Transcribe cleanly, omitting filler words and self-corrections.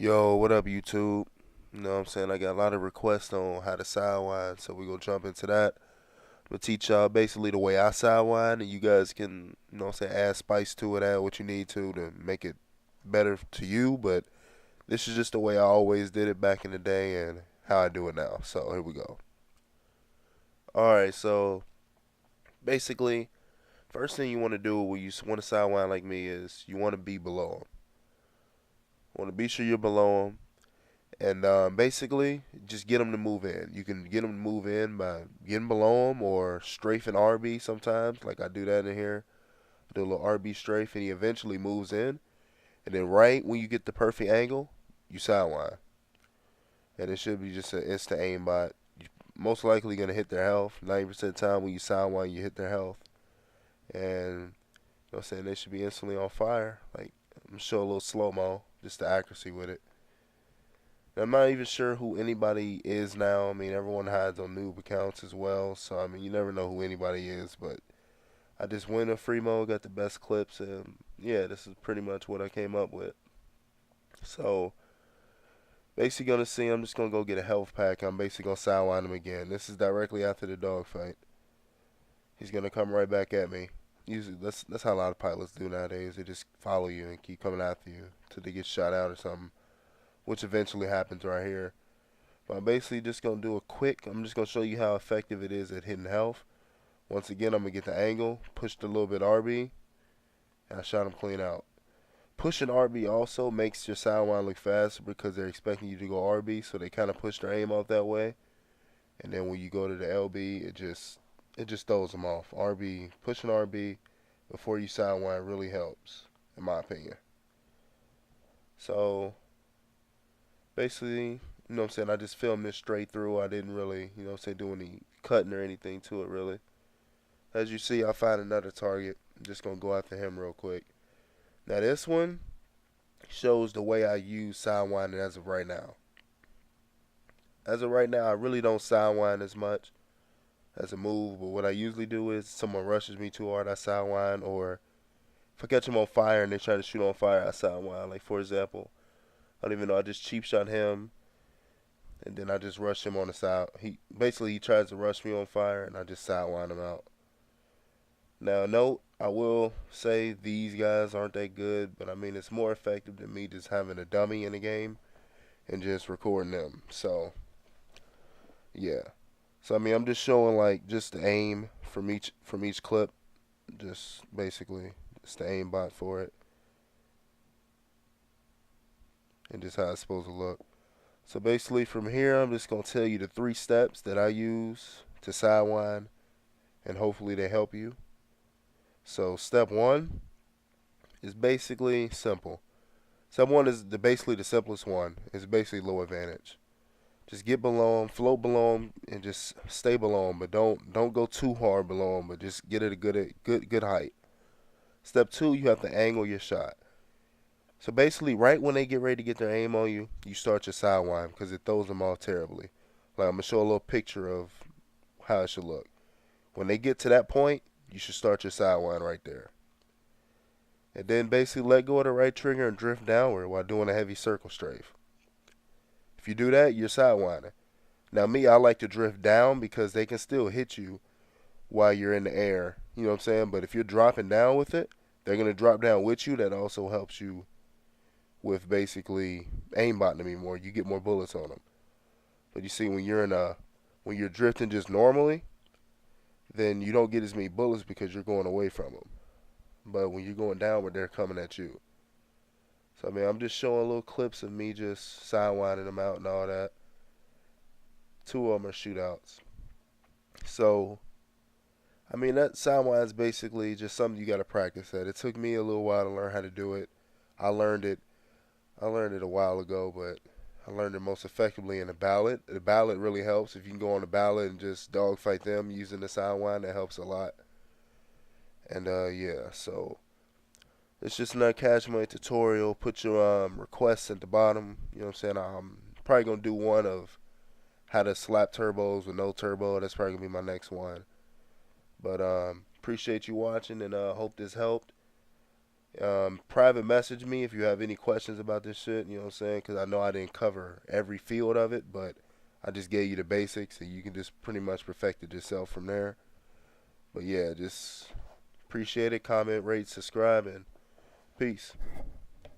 Yo, what up, YouTube? You know what I'm saying? I got a lot of requests on how to sidewind, so we gonna jump into that. I'm gonna teach y'all basically the way I sidewind, and you guys can, you know what I'm saying, add spice to it, add what you need to make it better to you. But this is just the way I always did it back in the day and how I do it now. So here we go. Alright, so basically, first thing you want to do when you want to sidewind like me is you want to be below them. Want to be sure you're below them. And basically, just get them to move in. You can get them to move in by getting below them or strafing RB sometimes. Like I do that in here. I do a little RB strafe and he eventually moves in. And then right when you get the perfect angle, you sidewind. And it should be just an instant aimbot. You're most likely going to hit their health. 90% of the time when you sidewind, you hit their health. And you know what I'm saying? They should be instantly on fire. Like, I'm going to show a little slow-mo, just the accuracy with it. I'm not even sure who anybody is now. I mean, everyone hides on noob accounts as well, so I mean, you never know who anybody is. But I just went in free mode, got the best clips, and yeah, this is pretty much what I came up with. So basically, gonna see. I'm just gonna go get a health pack. I'm basically gonna sidewind him again. This is directly after the dog fight. He's gonna come right back at me. Usually, that's how a lot of pilots do nowadays. They just follow you and keep coming after you till they get shot out or something, which eventually happens right here. But I'm basically just going to do a quick, I'm just going to show you how effective it is at hitting health. Once again, I'm going to get the angle, pushed a little bit RB, and I shot him clean out. Pushing RB also makes your sidewind look faster because they're expecting you to go RB, so they kind of push their aim off that way. And then when you go to the LB, it just throws them off. RB, pushing RB before you sidewind really helps, in my opinion. So basically, you know what I'm saying, I just filmed this straight through. I didn't really, you know what I'm saying, do any cutting or anything to it really. As you see, I find another target. I'm just going to go after him real quick. Now this one shows the way I use sidewinding as of right now. As of right now, I really don't sidewind as much as a move, but what I usually do is someone rushes me too hard, I sidewind, or if I catch them on fire and they try to shoot on fire, I sidewind. Like for example, I don't even know, I just cheap shot him and then I just rush him on the side. He tries to rush me on fire, and I just sidewind him out. Now, note, I will say these guys aren't that good, but I mean it's more effective than me just having a dummy in the game and just recording them. So, yeah. So I mean, I'm just showing like just the aim from each clip, just basically it's the aim bot for it, and just how it's supposed to look. So basically, from here, I'm just gonna tell you the 3 steps that I use to sidewind, and hopefully they help you. So step one is basically simple. Step one is basically the simplest one. It's basically low advantage. Just get below them, float below them, and just stay below them. But don't go too hard below them. But just get at a good height. Step two, you have to angle your shot. So basically, right when they get ready to get their aim on you, you start your sidewind because it throws them off terribly. Like I'm gonna show a little picture of how it should look. When they get to that point, you should start your sidewind right there. And then basically let go of the right trigger and drift downward while doing a heavy circle strafe. If you do that, you're sidewinding. Now me, I like to drift down because they can still hit you while you're in the air. You know what I'm saying? But if you're dropping down with it, they're going to drop down with you. That also helps you with basically aimbotting them more. You get more bullets on them. But you see, when you're drifting just normally, then you don't get as many bullets because you're going away from them. But when you're going downward, they're coming at you. So I mean, I'm just showing little clips of me just sidewinding them out and all that. 2 of them are shootouts. So I mean, that sidewind is basically just something you got to practice at. It took me a little while to learn how to do it. I learned it. I learned it a while ago, but I learned it most effectively in a ballad. The ballad really helps. If you can go on a ballad and just dogfight them using the sidewind, that helps a lot. And yeah, so it's just another Cash Money tutorial. Put your requests at the bottom. You know what I'm saying? I'm probably gonna do one of how to slap turbos with no turbo. That's probably gonna be my next one. But appreciate you watching, and hope this helped. Private message me if you have any questions about this shit, you know what I'm saying? Because I know I didn't cover every field of it, but I just gave you the basics, and you can just pretty much perfect it yourself from there. But yeah, just appreciate it. Comment, rate, subscribe, and peace.